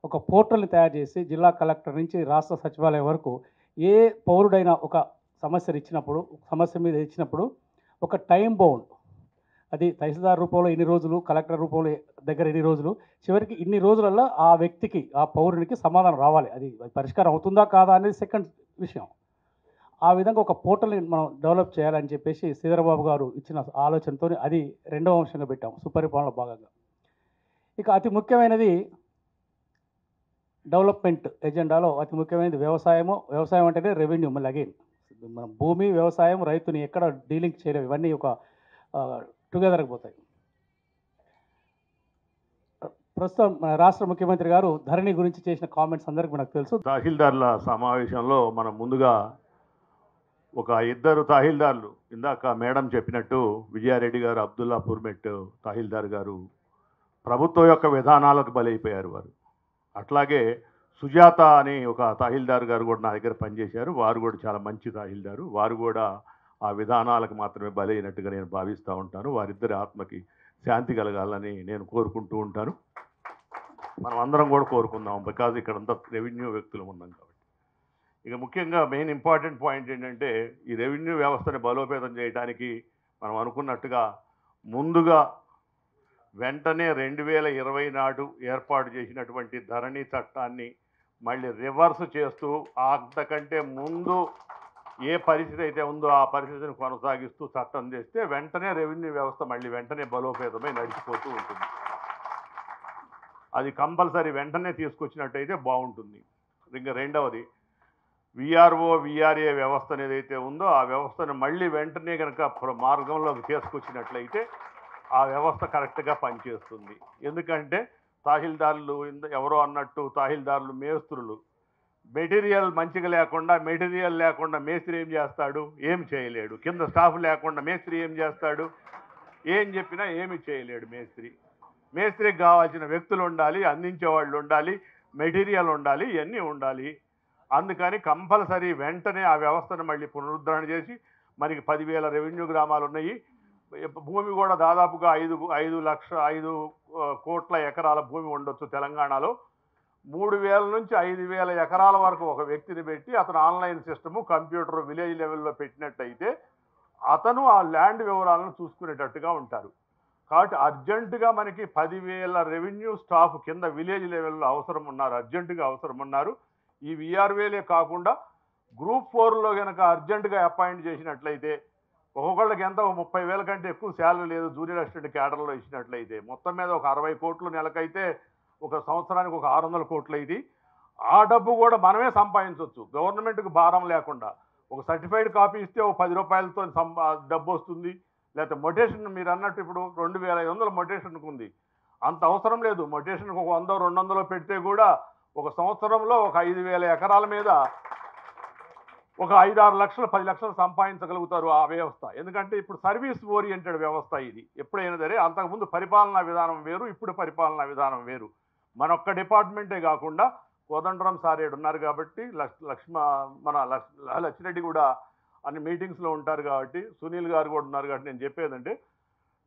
ఒక పోర్టల్ని తయారు చేసి జిల్లా కలెక్టర్ నుంచి రాష్ట్ర సచివాలయం వరకు ఏ పౌరుడైనా ఒక సమస్య మీద ఇచ్చినప్పుడు ఒక టైం బౌండ్, అది తహసీల్దార్ రూపంలో ఇన్ని రోజులు, కలెక్టర్ రూపంలో దగ్గర ఇన్ని రోజులు, చివరికి ఇన్ని రోజులలో ఆ వ్యక్తికి, ఆ పౌరునికి సమాధానం రావాలి. అది పరిష్కారం అవుతుందా కాదా అనేది సెకండ్ విషయం. ఆ విధంగా ఒక పోర్టల్ని మనం డెవలప్ చేయాలని చెప్పేసి శ్రీధరబాబు గారు ఇచ్చిన ఆలోచనతో అది 2వ అంశంగా పెట్టాం సుపరిపాలనలో భాగంగా. ఇక అతి ముఖ్యమైనది డెవలప్మెంట్ ఎజెండాలో అతి ముఖ్యమైనది వ్యవసాయం అంటేనే రెవెన్యూ. మళ్ళీ అగైన్ మనం భూమి, వ్యవసాయం, రైతుని ఎక్కడ డీలింగ్ చేయలేవు, ఇవన్నీ ఒక టుగెదర్కి పోతాయి. ప్రస్తుతం మన రాష్ట్ర ముఖ్యమంత్రి గారు ధరణి గురించి చేసిన కామెంట్స్ అందరికీ మనకు తెలుసు. తహసీల్దార్ల సమావేశంలో మనం ముందుగా ఒక 2 తహసీల్దార్లు, ఇందాక మేడం చెప్పినట్టు విజయారెడ్డి గారు, అబ్దుల్లాపూర్ మెట్ తహసీల్దార్ గారు ప్రభుత్వం యొక్క విధానాలకు బలైపోయారు వారు. అట్లాగే సుజాత అని ఒక తహసీల్దార్ గారు కూడా నా దగ్గర పనిచేశారు. వారు కూడా చాలా మంచి తహసీల్దారు. వారు కూడా ఆ విధానాలకు మాత్రమే బలైనట్టుగా నేను భావిస్తూ ఉంటాను. వారిద్దరి ఆత్మకి శాంతి కలగాలని నేను కోరుకుంటూ ఉంటాను. మనం అందరం కూడా కోరుకుందాం, బికాజ్ ఇక్కడంతా రెవెన్యూ వ్యక్తులు ఉన్నాం కాబట్టి. ఇక ముఖ్యంగా మెయిన్ ఇంపార్టెంట్ పాయింట్ ఏంటంటే, ఈ రెవెన్యూ వ్యవస్థని బలోపేతం చేయడానికి మనం అనుకున్నట్టుగా ముందుగా వెంటనే 2020 నాడు ఏర్పాటు చేసినటువంటి ధరణి చట్టాన్ని మళ్ళీ రివర్స్ చేస్తూ, అంతకంటే ముందు ఏ పరిస్థితి అయితే ఉందో ఆ పరిస్థితిని కొనసాగిస్తూ చట్టం చేస్తే వెంటనే రెవెన్యూ వ్యవస్థ మళ్ళీ వెంటనే బలోపేతమై నడిచిపోతూ ఉంటుంది. అది కంపల్సరీ వెంటనే తీసుకొచ్చినట్టయితే బాగుంటుంది. ఇంకా రెండవది విఆర్ఓ విఆర్ఏ వ్యవస్థ ఏదైతే ఉందో ఆ వ్యవస్థను మళ్ళీ వెంటనే కనుక మార్గంలోకి తీసుకొచ్చినట్లయితే ఆ వ్యవస్థ కరెక్ట్గా పనిచేస్తుంది. ఎందుకంటే తహసీల్దార్లు ఎవరో అన్నట్టు తహసీల్దార్లు మేస్త్రులు, మెటీరియల్ మంచిగా లేకుండా, మెటీరియల్ లేకుండా మేస్త్రి ఏం చేస్తాడు? ఏం చేయలేడు. కింద స్టాఫ్ లేకుండా మేస్త్రి ఏం చేస్తాడు? ఏం చెప్పినా ఏమి చేయలేడు మేస్త్రి. మేస్త్రికి కావాల్సిన వ్యక్తులు ఉండాలి, అందించేవాళ్ళు ఉండాలి, మెటీరియల్ ఉండాలి, ఇవన్నీ ఉండాలి. అందుకని కంపల్సరీ వెంటనే ఆ వ్యవస్థను మళ్ళీ పునరుద్ధరణ చేసి మనకి 10,000 రెవెన్యూ గ్రామాలు ఉన్నాయి. భూమి కూడా దాదాపుగా 5 కోట్ల ఎకరాల భూమి ఉండొచ్చు తెలంగాణలో. 3,000 నుంచి 5,000 ఎకరాల వరకు ఒక వ్యక్తిని పెట్టి అతను ఆన్లైన్ సిస్టము కంప్యూటర్ విలేజ్ లెవెల్లో పెట్టినట్టయితే అతను ఆ ల్యాండ్ వివరాలను చూసుకునేటట్టుగా ఉంటారు. కాబట్టి అర్జెంటుగా మనకి 10,000 రెవెన్యూ స్టాఫ్ కింద విలేజ్ లెవెల్లో అవసరం ఉన్నారు, అర్జెంటుగా అవసరం ఉన్నారు. ఈ విఆర్వేలే కాకుండా గ్రూప్ 4లో కనుక అర్జెంటుగా అపాయింట్ చేసినట్లయితే ఒక్కొక్కళ్ళకి ఎంత 30,000 కంటే ఎక్కువ శాలరీ లేదు జూనియర్ అసిస్టెంట్ క్యాడర్లో ఇచ్చినట్లయితే మొత్తం మీద ఒక 60 కోట్లు నెలకైతే ఒక సంవత్సరానికి ఒక 600 కోట్లు ఇది. ఆ డబ్బు కూడా మనమే సంపాదించవచ్చు గవర్నమెంట్కి భారం లేకుండా. ఒక సర్టిఫైడ్ కాపీ ఇస్తే ఒక 10 రూపాయలతో డబ్బు వస్తుంది. లేకపోతే మొటేషన్ మీరు అన్నట్టు ఇప్పుడు 2,500 మొటేషన్కి ఉంది, అంత అవసరం లేదు. మొటేషన్కి ఒక 100, 200 పెడితే కూడా ఒక సంవత్సరంలో ఒక 5,000 ఎకరాల మీద ఒక 5-6 లక్షలు 10 లక్షలు సంపాదించగలుగుతారు ఆ వ్యవస్థ. ఎందుకంటే ఇప్పుడు సర్వీస్ ఓరియంటెడ్ వ్యవస్థ ఇది. ఎప్పుడైనా సరే అంతకుముందు పరిపాలనా విధానం వేరు, ఇప్పుడు పరిపాలనా విధానం వేరు. మనొక్క డిపార్ట్మెంటే కాకుండా కోదండరాం సార్ ఉన్నారు కాబట్టి లక్ష్మిరెడ్డి కూడా అన్ని మీటింగ్స్లో ఉంటారు కాబట్టి, సునీల్ గారు కూడా ఉన్నారు కాబట్టి నేను చెప్పేదంటే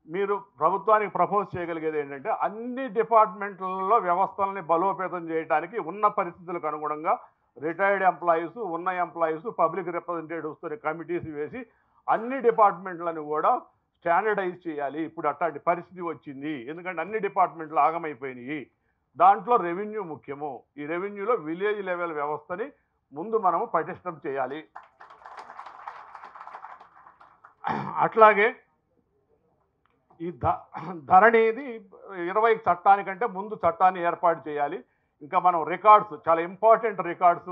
మీరు ప్రభుత్వానికి ప్రపోజ్ చేయగలిగేది ఏంటంటే అన్ని డిపార్ట్మెంట్లలో వ్యవస్థల్ని బలోపేతం చేయడానికి ఉన్న పరిస్థితులకు అనుగుణంగా రిటైర్డ్ ఎంప్లాయీస్, ఉన్న ఎంప్లాయీస్, పబ్లిక్ రిప్రజెంటేటివ్స్తో కమిటీస్ వేసి అన్ని డిపార్ట్మెంట్లను కూడా స్టాండర్డైజ్ చేయాలి. ఇప్పుడు అట్లాంటి పరిస్థితి వచ్చింది, ఎందుకంటే అన్ని డిపార్ట్మెంట్లు ఆగమైపోయినాయి. దాంట్లో రెవెన్యూ ముఖ్యము. ఈ రెవెన్యూలో విలేజ్ లెవెల్ వ్యవస్థని ముందు మనము పటిష్టం చేయాలి. అట్లాగే ఈ ధరణిది 20 చట్టానికంటే ముందు చట్టాన్ని ఏర్పాటు చేయాలి. ఇంకా మనం రికార్డ్స్, చాలా ఇంపార్టెంట్ రికార్డ్స్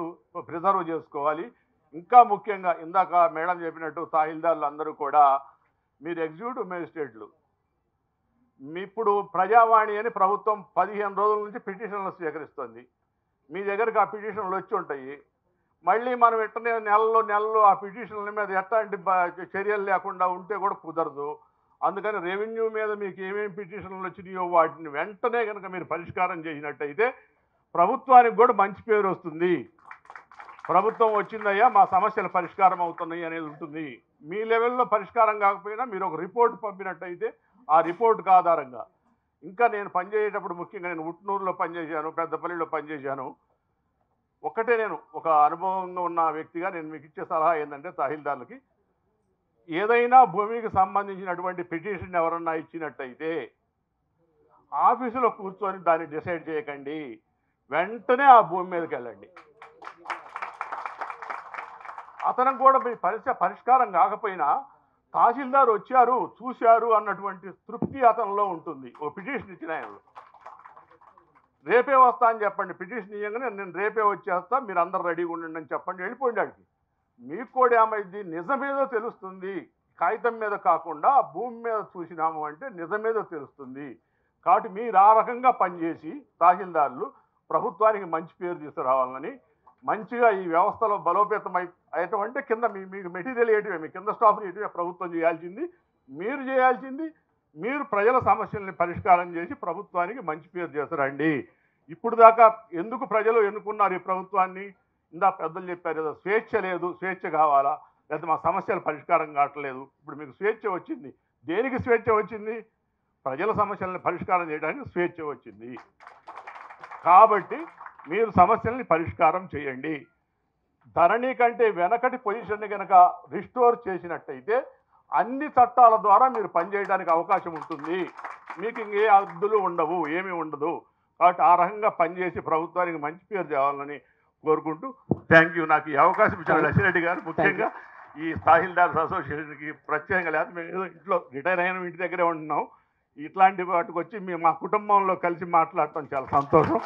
ప్రిజర్వ్ చేసుకోవాలి. ఇంకా ముఖ్యంగా ఇందాక మేడం చెప్పినట్టు తహసీల్దార్లు అందరూ కూడా మీరు ఎగ్జిక్యూటివ్ మేజిస్ట్రేట్లు, ఇప్పుడు ప్రజావాణి అని ప్రభుత్వం 15 రోజుల నుంచి పిటిషన్లు స్వీకరిస్తుంది. మీ దగ్గరికి ఆ పిటిషన్లు వచ్చి ఉంటాయి. మళ్ళీ మనం వెంటనే నెలలు ఆ పిటిషన్ల మీద ఎట్లాంటి చర్యలు లేకుండా ఉంటే కూడా కుదరదు. అందుకని రెవెన్యూ మీద మీకు ఏమేమి పిటిషన్లు వచ్చినాయో వాటిని వెంటనే కనుక మీరు పరిష్కారం చేసినట్టయితే ప్రభుత్వానికి కూడా మంచి పేరు వస్తుంది. ప్రభుత్వం వచ్చిందయ్యా మా సమస్యలు పరిష్కారం అవుతున్నాయి అనేది ఉంటుంది. మీ లెవెల్లో పరిష్కారం కాకపోయినా మీరు ఒక రిపోర్ట్ పంపినట్టయితే ఆ రిపోర్ట్కి ఆధారంగా ఇంకా నేను పనిచేసేటప్పుడు ముఖ్యంగా నేను ఉట్నూరులో పనిచేశాను, పెద్దపల్లిలో పనిచేశాను. ఒక్కటే నేను ఒక అనుభవంగా ఉన్న వ్యక్తిగా నేను మీకు ఇచ్చే సలహా ఏంటంటే తహసీల్దార్లకి ఏదైనా భూమికి సంబంధించినటువంటి పిటిషన్ ఎవరన్నా ఇచ్చినట్టయితే ఆఫీసులో కూర్చొని దాన్ని డిసైడ్ చేయకండి, వెంటనే ఆ భూమి మీదకి వెళ్ళండి. అతనికి కూడా మీ పరిష్కారం కాకపోయినా తహసీల్దార్ వచ్చారు చూశారు అన్నటువంటి తృప్తి అతనిలో ఉంటుంది. ఓ పిటిషన్ ఇచ్చిన ఆయనలో రేపే వస్తా అని చెప్పండి, పిటిషన్ ఇవ్వగానే నేను రేపే వచ్చేస్తా మీరు అందరు రెడీగా ఉండండి అని చెప్పండి, వెళ్ళిపోయింది. అడిగి మీకు కూడా ఏమైంది, నిజమేదో తెలుస్తుంది. కాగితం మీద కాకుండా భూమి మీద చూసినాము అంటే నిజమేదో తెలుస్తుంది. కాబట్టి మీరు ఆ రకంగా పనిచేసి తహసీల్దార్లు ప్రభుత్వానికి మంచి పేరు తీసుకురావాలని, మంచిగా ఈ వ్యవస్థలో బలోపేతం అయ్యటం అంటే కింద మీకు మెటీరియల్ వేయటమే, మీ కింద స్టాఫ్ వేయటమే ప్రభుత్వం చేయాల్సింది. మీరు చేయాల్సింది మీరు ప్రజల సమస్యల్ని పరిష్కారం చేసి ప్రభుత్వానికి మంచి పేరు చేస్తారండి. ఇప్పుడు దాకా ఎందుకు ప్రజలు ఎన్నుకున్నారు ఈ ప్రభుత్వాన్ని? ఇందా పెద్దలు చెప్పారు కదా, స్వేచ్ఛ లేదు, స్వేచ్ఛ కావాలా, లేకపోతే మా సమస్యలు పరిష్కారం కావట్లేదు. ఇప్పుడు మీకు స్వేచ్ఛ వచ్చింది. దేనికి స్వేచ్ఛ వచ్చింది? ప్రజల సమస్యలను పరిష్కారం చేయడానికి స్వేచ్ఛ వచ్చింది. కాబట్టి మీరు సమస్యల్ని పరిష్కారం చేయండి. ధరణి కంటే వెనకటి పొజిషన్ని కనుక రిస్టోర్ చేసినట్టయితే అన్ని చట్టాల ద్వారా మీరు పనిచేయడానికి అవకాశం ఉంటుంది. మీకు ఇంకే అద్దులు ఉండవు, ఏమీ ఉండదు. కాబట్టి ఆ రకంగా పనిచేసి ప్రభుత్వానికి మంచి పేరు తేవాలని కోరుకుంటూ థ్యాంక్ యూ. నాకు ఈ అవకాశం ఇచ్చిన లక్ష్మిరెడ్డి గారు, ముఖ్యంగా ఈ తహసీల్దార్స్ అసోసియేషన్కి ప్రత్యేకంగా. లేకపోతే మేము ఏదో ఇంట్లో రిటైర్ అయిన ఇంటి దగ్గరే ఉంటున్నాం, ఇట్లాంటి వాటికి వచ్చి మేము మా కుటుంబంలో కలిసి మాట్లాడటం చాలా సంతోషం.